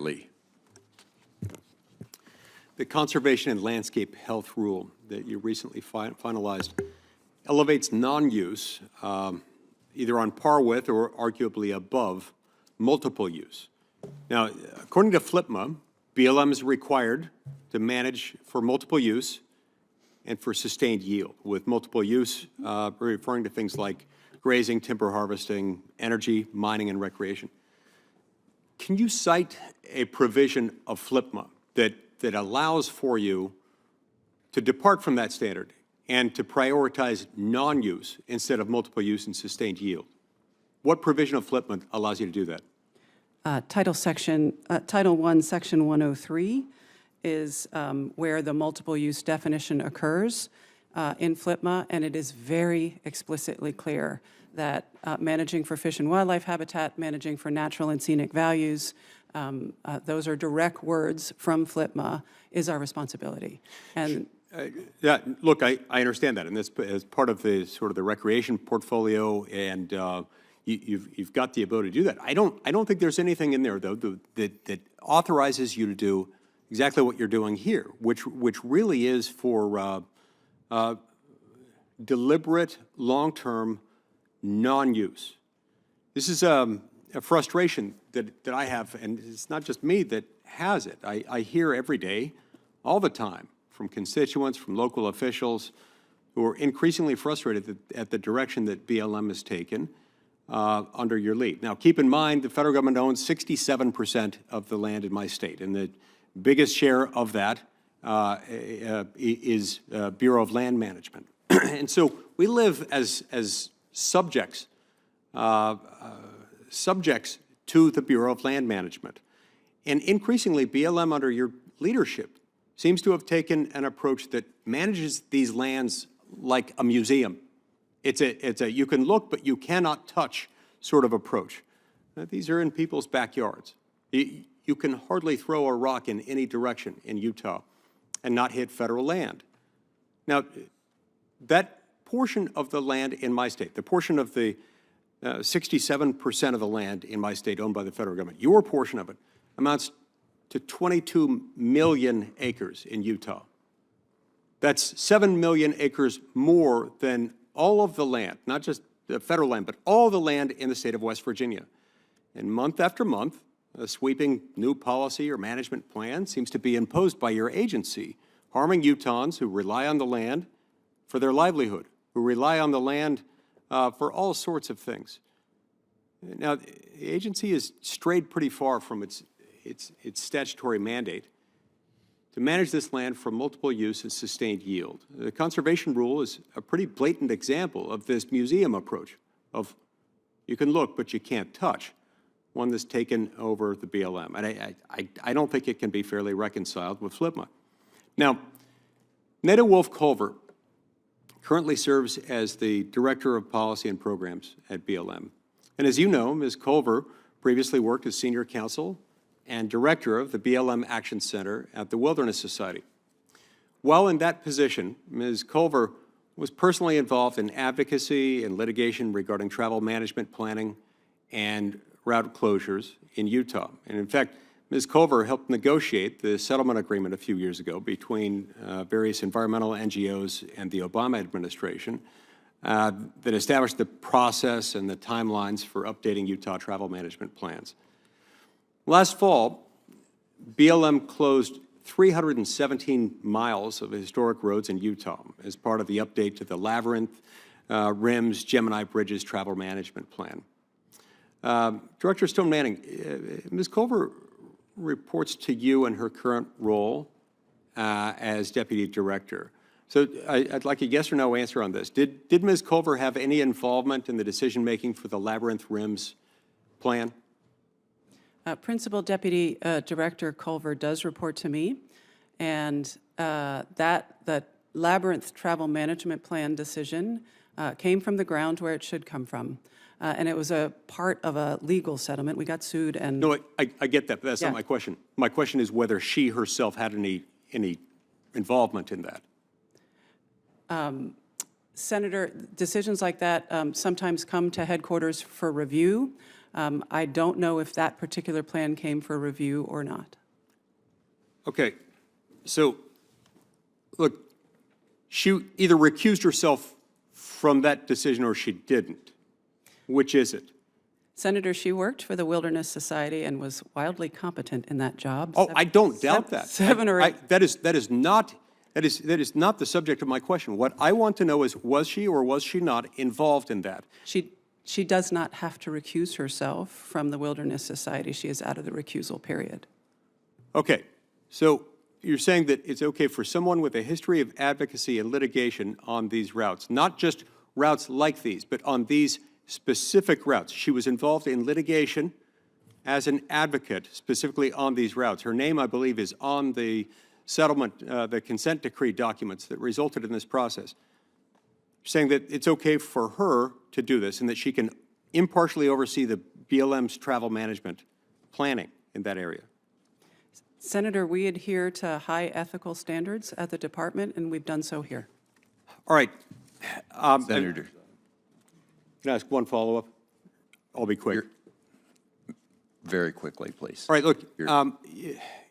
Lee. The Conservation and Landscape Health Rule that you recently finalized elevates non-use either on par with or arguably above multiple use. Now, according to FLPMA, BLM is required to manage for multiple use and for sustained yield, with multiple use referring to things like grazing, timber harvesting, energy, mining, and recreation. Can you cite a provision of FLPMA that allows for you to depart from that standard and to prioritize non-use instead of multiple use and sustained yield? What provision of FLPMA allows you to do that? Title I, Section 103 is where the multiple use definition occurs in FLPMA, and it is very explicitly clear that managing for fish and wildlife habitat, managing for natural and scenic values, those are direct words from FLPMA, is our responsibility. And yeah, look, I understand that, and this as part of the sort of the recreation portfolio, and you've got the ability to do that. I don't think there's anything in there though that authorizes you to do exactly what you're doing here, which really is for deliberate, long-term non-use. This is a frustration that I have, and it's not just me that has it. I hear every day, all the time, from constituents, from local officials, who are increasingly frustrated at the direction that BLM has taken under your lead. Now, keep in mind, the federal government owns 67% of the land in my state, and the biggest share of that is Bureau of Land Management. And so we live as subjects to the Bureau of Land Management. And increasingly, BLM under your leadership seems to have taken an approach that manages these lands like a museum. It's a you can look but you cannot touch sort of approach. These are in people's backyards. You can hardly throw a rock in any direction in Utah and not hit federal land. Now, that portion of the land in my state, the portion of the 67% of the land in my state owned by the federal government, your portion of it amounts to 22 million acres in Utah. That's 7 million acres more than all of the land, not just the federal land, but all the land in the state of West Virginia. And month after month, a sweeping new policy or management plan seems to be imposed by your agency, harming Utahns who rely on the land for their livelihood, who rely on the land for all sorts of things. Now, the agency has strayed pretty far from its statutory mandate to manage this land for multiple use and sustained yield. The conservation rule is a pretty blatant example of this museum approach of you can look but you can't touch, one that's taken over the BLM. And I don't think it can be fairly reconciled with FLPMA. Now, Neda Wolf-Culver currently serves as the Director of Policy and Programs at BLM. And as you know, Ms. Culver previously worked as Senior Counsel and Director of the BLM Action Center at the Wilderness Society. While in that position, Ms. Culver was personally involved in advocacy and litigation regarding travel management planning and route closures in Utah. And in fact, Ms. Culver helped negotiate the settlement agreement a few years ago between various environmental NGOs and the Obama administration that established the process and the timelines for updating Utah travel management plans. Last fall, BLM closed 317 miles of historic roads in Utah as part of the update to the Labyrinth, RIMS, Gemini Bridges travel management plan. Director Stone-Manning, Ms. Culver reports to you in her current role as Deputy Director. So I'd like a yes or no answer on this. Did Ms. Culver have any involvement in the decision-making for the Labyrinth RIMS plan? Principal Deputy Director Culver does report to me, and the Labyrinth Travel Management Plan decision came from the ground where it should come from. And it was a part of a legal settlement. We got sued and... No, I get that, but that's not my question. My question is whether she herself had any involvement in that. Senator, decisions like that sometimes come to headquarters for review. I don't know if that particular plan came for review or not. Okay, so, look, she either recused herself from that decision or she didn't. Which is it? Senator, she worked for the Wilderness Society and was wildly competent in that job. Oh, I don't doubt that. 7 or 8. That is not the subject of my question. What I want to know is, was she or was she not involved in that? She does not have to recuse herself from the Wilderness Society. She is out of the recusal period. Okay, so you're saying that it's okay for someone with a history of advocacy and litigation on these routes, not just routes like these, but on these specific routes. She was involved in litigation as an advocate, specifically on these routes. Her name, I believe, is on the settlement, the consent decree documents that resulted in this process. You're saying that it's okay for her to do this and that she can impartially oversee the BLM's travel management planning in that area. Senator, we adhere to high ethical standards at the department, and we've done so here. All right. Senator. Can I ask one follow-up? I'll be quick. Very quickly, please. All right, look,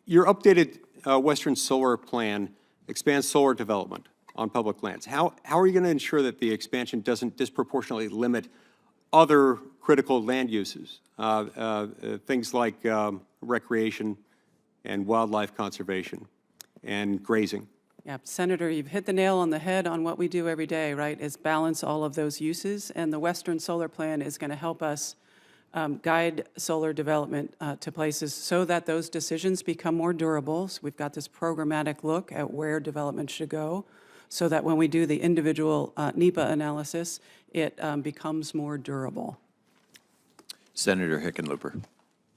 your updated Western Solar Plan expands solar development on public lands. How are you going to ensure that the expansion doesn't disproportionately limit other critical land uses, things like recreation and wildlife conservation and grazing? Yeah, Senator, you've hit the nail on the head on what we do every day, right, is balance all of those uses. And the Western Solar Plan is going to help us guide solar development to places so that those decisions become more durable. So we've got this programmatic look at where development should go so that when we do the individual NEPA analysis, it becomes more durable. Senator Hickenlooper.